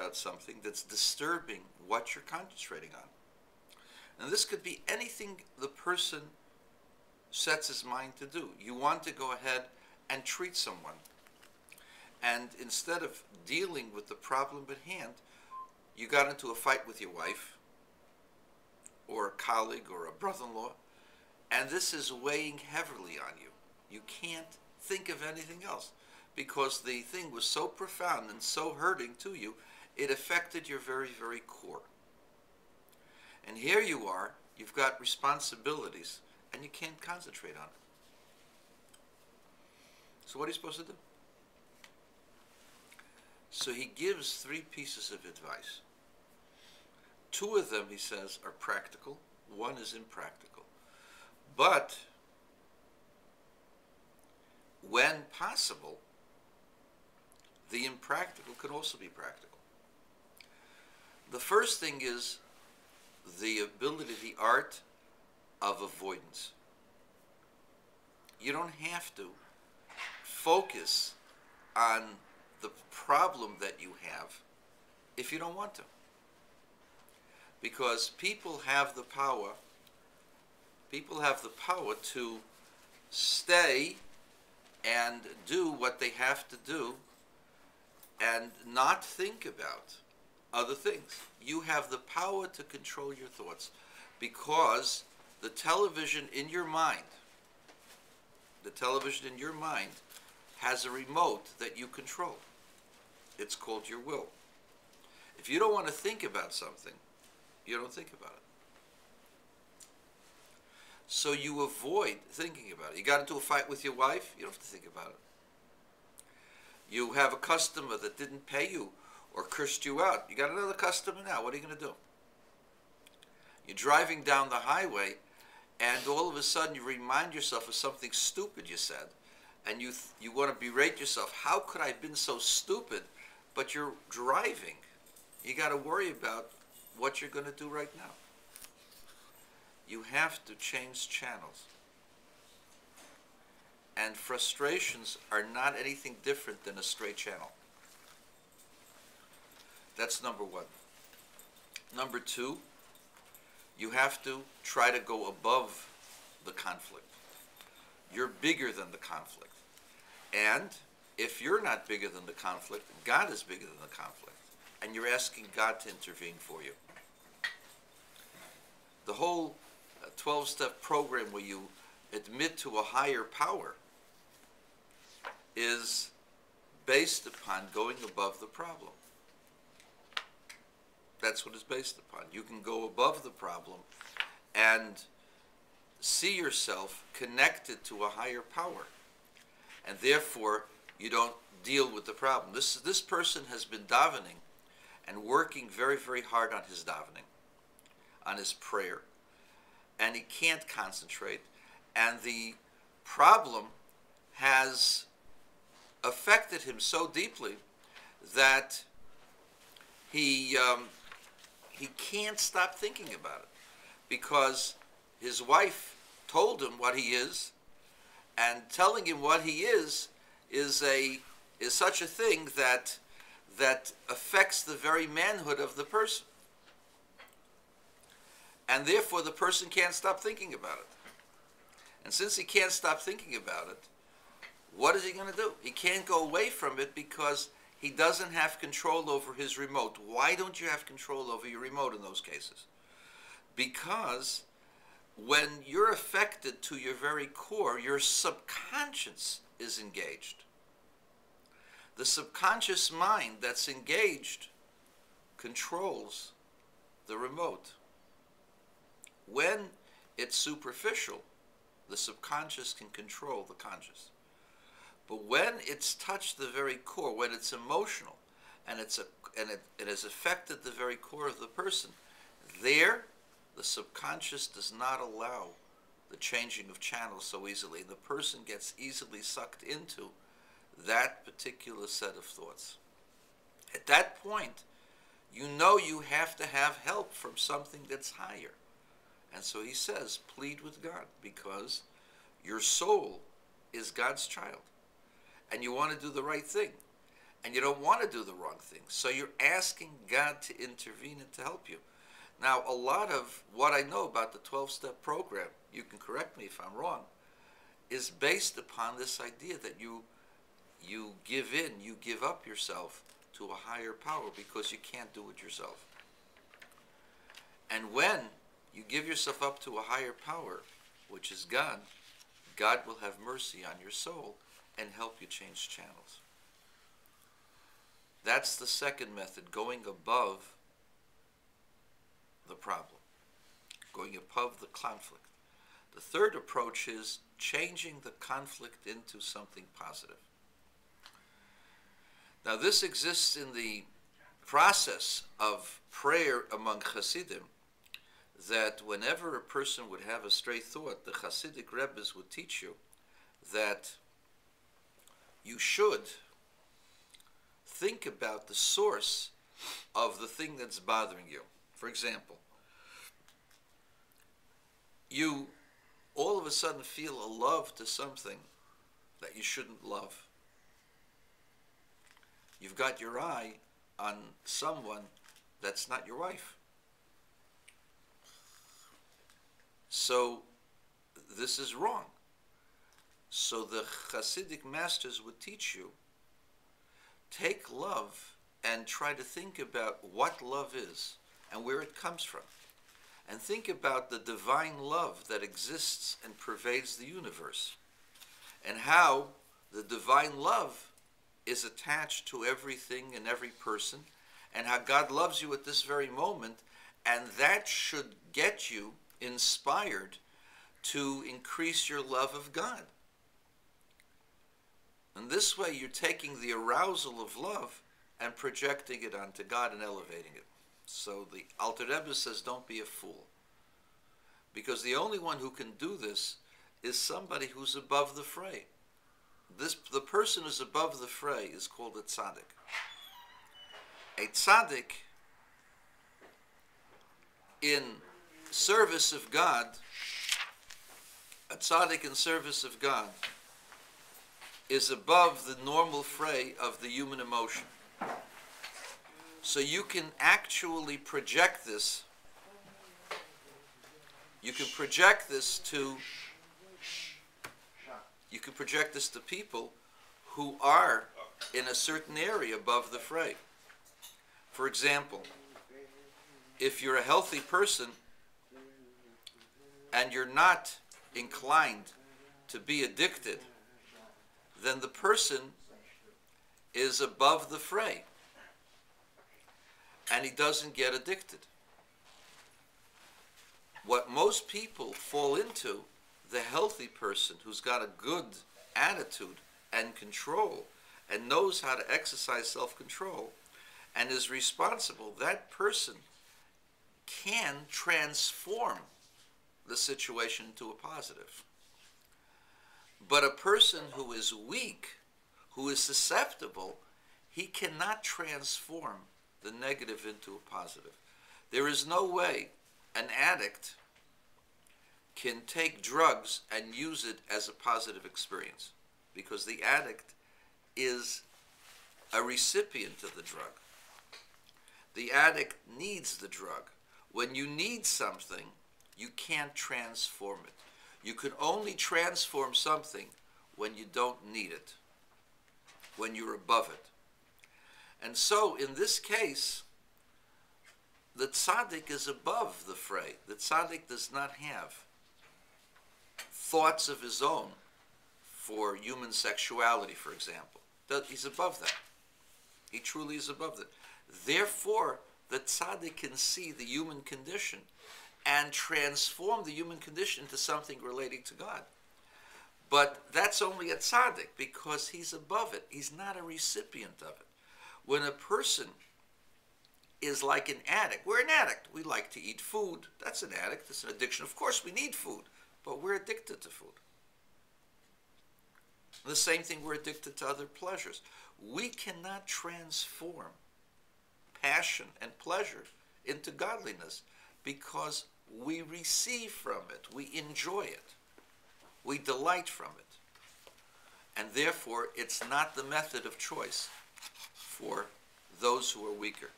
about something that's disturbing what you're concentrating on. And this could be anything the person sets his mind to do. You want to go ahead and treat someone. And instead of dealing with the problem at hand, you got into a fight with your wife or a colleague or a brother-in-law, and this is weighing heavily on you. You can't think of anything else because the thing was so profound and so hurting to you, it affected your very, very core. And here you are, you've got responsibilities, and you can't concentrate on it. So what are you supposed to do? So he gives 3 pieces of advice. 2 of them, he says, are practical. 1 is impractical. But when possible, the impractical can also be practical. The first thing is the ability, the art of avoidance. You don't have to focus on the problem that you have if you don't want to. Because people have the power to stay and do what they have to do and not think about other things. You have the power to control your thoughts because the television in your mind has a remote that you control. It's called your will. If you don't want to think about something, you don't think about it. So you avoid thinking about it. You got into a fight with your wife, you don't have to think about it. You have a customer that didn't pay you or cursed you out. You got another customer now. What are you going to do? You're driving down the highway, and all of a sudden you remind yourself of something stupid you said, and you want to berate yourself. How could I have been so stupid? But you're driving. You got to worry about what you're going to do right now. You have to change channels. And frustrations are not anything different than a straight channel. That's number 1. Number 2, you have to try to go above the conflict. You're bigger than the conflict. And if you're not bigger than the conflict, God is bigger than the conflict. And you're asking God to intervene for you. The whole 12-step program where you admit to a higher power is based upon going above the problem. That's what it's based upon. You can go above the problem and see yourself connected to a higher power. And therefore, you don't deal with the problem. This person has been davening and working very, very hard on his davening, on his prayer. And he can't concentrate. And the problem has affected him so deeply that he can't stop thinking about it because his wife told him what he is, and telling him what he is such a thing that affects the very manhood of the person. And therefore the person can't stop thinking about it. And since he can't stop thinking about it, what is he going to do? He can't go away from it because he doesn't have control over his remote. Why don't you have control over your remote in those cases? Because when you're affected to your very core, your subconscious is engaged. The subconscious mind that's engaged controls the remote. When it's superficial, the subconscious can control the conscious. But when it's touched the very core, when it's emotional, and it has affected the very core of the person, there the subconscious does not allow the changing of channels so easily. The person gets easily sucked into that particular set of thoughts. At that point, you know you have to have help from something that's higher. And so he says, plead with God, because your soul is God's child. And you want to do the right thing. and you don't want to do the wrong thing. So you're asking God to intervene and to help you. Now, a lot of what I know about the 12-step program, you can correct me if I'm wrong, is based upon this idea that you give in, you give up yourself to a higher power because you can't do it yourself. And when you give yourself up to a higher power, which is God, God will have mercy on your soul and help you change channels. That's the second method, going above the problem, going above the conflict. The third approach is changing the conflict into something positive. Now, this exists in the process of prayer among Hasidim, that whenever a person would have a stray thought, the Hasidic Rebbes would teach you that you should think about the source of the thing that's bothering you. For example, you all of a sudden feel a love to something that you shouldn't love. You've got your eye on someone that's not your wife. So this is wrong. So the Hasidic masters would teach you, take love and try to think about what love is and where it comes from. And think about the divine love that exists and pervades the universe, and how the divine love is attached to everything and every person, and how God loves you at this very moment, and that should get you inspired to increase your love of God. And this way you're taking the arousal of love and projecting it onto God and elevating it. So the Alter Rebbe says, don't be a fool. Because the only one who can do this is somebody who's above the fray. The person who's above the fray is called a tzaddik. A tzaddik in service of God, a tzaddik in service of God is above the normal fray of the human emotion. So you can actually project this. You can project this to people who are in a certain area above the fray. For example, if you're a healthy person and you're not inclined to be addicted, then the person is above the fray and he doesn't get addicted. What most people fall into, the healthy person who's got a good attitude and control and knows how to exercise self-control and is responsible, that person can transform the situation into a positive. But a person who is weak, who is susceptible, he cannot transform the negative into a positive. There is no way an addict can take drugs and use it as a positive experience, because the addict is a recipient of the drug. The addict needs the drug. When you need something, you can't transform it. You can only transform something when you don't need it, when you're above it. And so, in this case, the tzaddik is above the fray. The tzaddik does not have thoughts of his own for human sexuality, for example. He's above that. He truly is above that. Therefore, the tzaddik can see the human condition and transform the human condition into something relating to God. But that's only a tzaddik because he's above it. He's not a recipient of it. When a person is like an addict, we're an addict. We like to eat food. That's an addict. It's an addiction. Of course, we need food, but we're addicted to food. The same thing, we're addicted to other pleasures. We cannot transform passion and pleasure into godliness because we receive from it, we enjoy it, we delight from it. And therefore, it's not the method of choice. for those who are weaker.